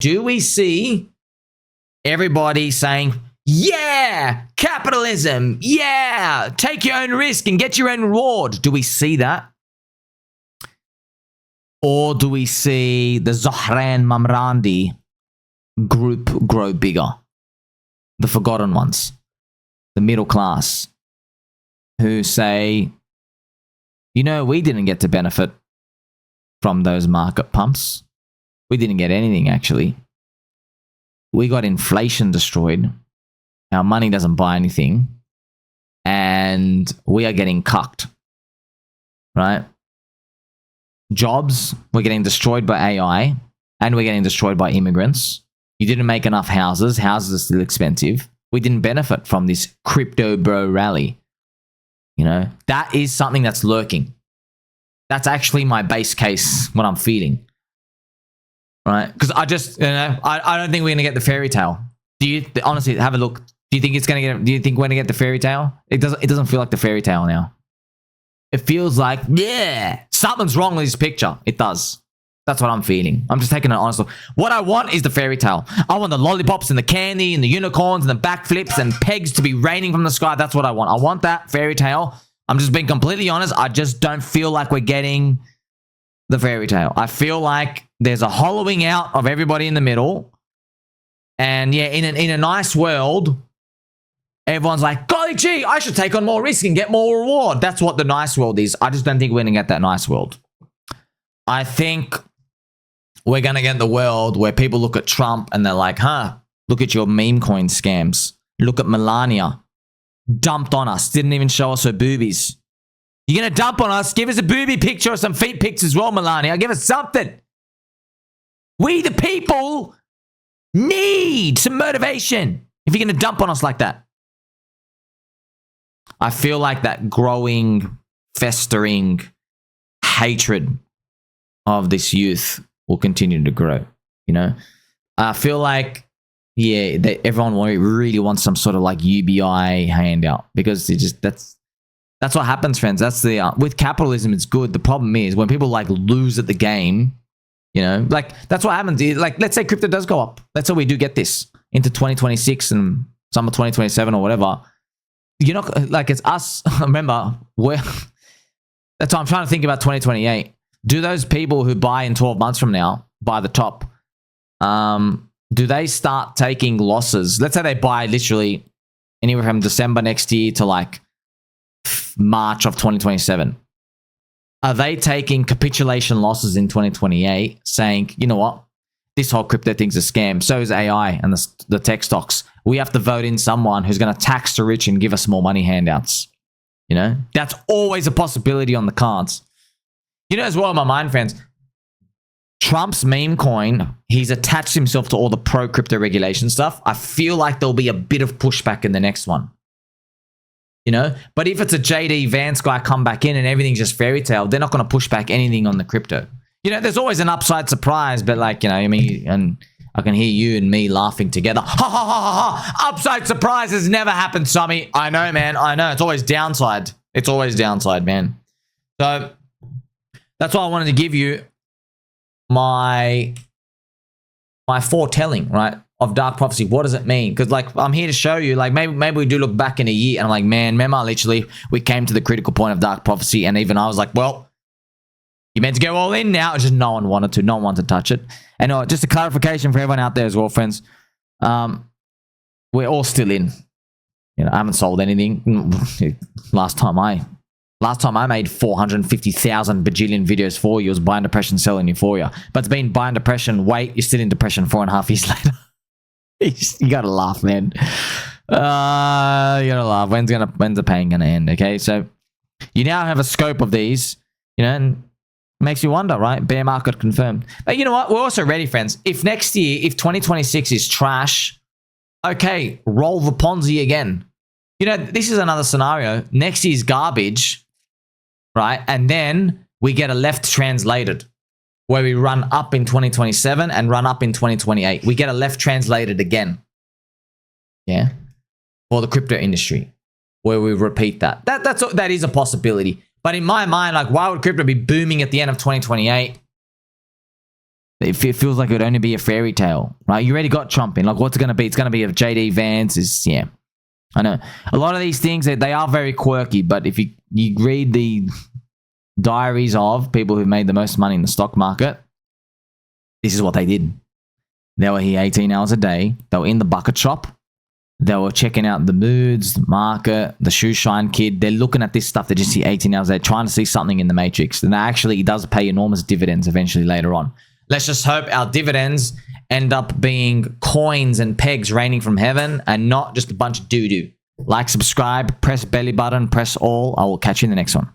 Do we see everybody saying, yeah, capitalism, yeah, take your own risk and get your own reward? Do we see that? Or do we see the Zohran Mamrandi group grow bigger? The forgotten ones, the middle class, who say, you know, we didn't get to benefit from those market pumps. We didn't get anything, actually. We got inflation destroyed. Our money doesn't buy anything. And we are getting cucked. Right? Jobs, we're getting destroyed by AI. And we're getting destroyed by immigrants. You didn't make enough houses. Houses are still expensive. We didn't benefit from this crypto bro rally. You know, that is something that's lurking. That's actually my base case, what I'm feeling. Right? Because I just, you know, I don't think we're going to get the fairy tale. Do you, honestly, have a look. Do you think it's going to get, do you think we're going to get the fairy tale? It doesn't feel like the fairy tale now. It feels like, yeah, something's wrong with this picture. It does. That's what I'm feeling. I'm just taking an honest look. What I want is the fairy tale. I want the lollipops and the candy and the unicorns and the backflips and pegs to be raining from the sky. That's what I want. I want that fairy tale. I'm just being completely honest. I just don't feel like we're getting the fairy tale. I feel like there's a hollowing out of everybody in the middle. And yeah, in a nice world, everyone's like, golly gee, I should take on more risk and get more reward. That's what the nice world is. I just don't think we're going to get that nice world. I think we're going to get the world where people look at Trump and they're like, huh, look at your meme coin scams. Look at Melania. Dumped on us. Didn't even show us her boobies. You're going to dump on us? Give us a booby picture or some feet pics as well, Melania. Give us something. We, the people, need some motivation if you're going to dump on us like that. I feel like that growing, festering hatred of this youth will continue to grow, you know? I feel like, yeah, everyone really wants some sort of like UBI handout because it just, that's what happens, friends. That's the, with capitalism, it's good. The problem is when people like lose at the game, you know, like that's what happens. Like, let's say crypto does go up. Let's say we do get this into 2026 and summer 2027 or whatever. You're not like, it's us. Remember, that's why I'm trying to think about 2028. Do those people who buy in 12 months from now, buy the top, do they start taking losses? Let's say they buy literally anywhere from December next year to like March of 2027. Are they taking capitulation losses in 2028 saying, you know what? This whole crypto thing's a scam. So is AI and the tech stocks. We have to vote in someone who's going to tax the rich and give us more money handouts. You know, that's always a possibility on the cards. You know, as well, my mind friends, Trump's meme coin, he's attached himself to all the pro-crypto regulation stuff. I feel like there'll be a bit of pushback in the next one. You know, but if it's a JD Vance guy come back in and everything's just fairy tale, they're not going to push back anything on the crypto. You know, there's always an upside surprise, but like, you know, I mean, and I can hear you and me laughing together. Ha ha ha ha ha! Upside surprise has never happened, Sammy. I know, man. I know. It's always downside. It's always downside, man. So that's why I wanted to give you my foretelling, right, of Dark Prophecy. What does it mean? Because like I'm here to show you, like maybe we do look back in a year and I'm like, man, remember literally we came to the critical point of Dark Prophecy and even I was like, well, you meant to go all in now. It's just no one wanted to. No one wanted to touch it. And just a clarification for everyone out there as well, friends. We're all still in. You know, I haven't sold anything. Last time I made 450,000 bajillion videos for you. It was buying depression, selling euphoria. But it's been buying depression. Wait, you're still in depression 4.5 years later. You gotta laugh, man. You gotta laugh. When's the pain gonna end? Okay, so you now have a scope of these. You know, and makes you wonder, right? Bear market confirmed. But you know what? We're also ready, friends. If next year, if 2026 is trash, okay, roll the Ponzi again. You know, this is another scenario. Next year's garbage, right? And then we get a left translated where we run up in 2027 and run up in 2028. We get a left translated again. Yeah. For the crypto industry where we repeat that. That is a possibility. But in my mind, like, why would crypto be booming at the end of 2028? it feels like it would only be a fairy tale, right? You already got Trump in. Like, what's it going to be? It's going to be of JD Vance. Yeah. I know. A lot of these things, they are very quirky, but if you read the diaries of people who made the most money in the stock market, this is what they did. They were here 18 hours a day. They were in the bucket shop. They were checking out the moods, the market, the shoe shine kid. They're looking at this stuff. They just see 18 hours. They're trying to see something in the matrix. And actually, it does pay enormous dividends eventually later on. Let's just hope our dividends end up being coins and pegs raining from heaven and not just a bunch of doo-doo. Like, subscribe, press belly button, press all. I will catch you in the next one.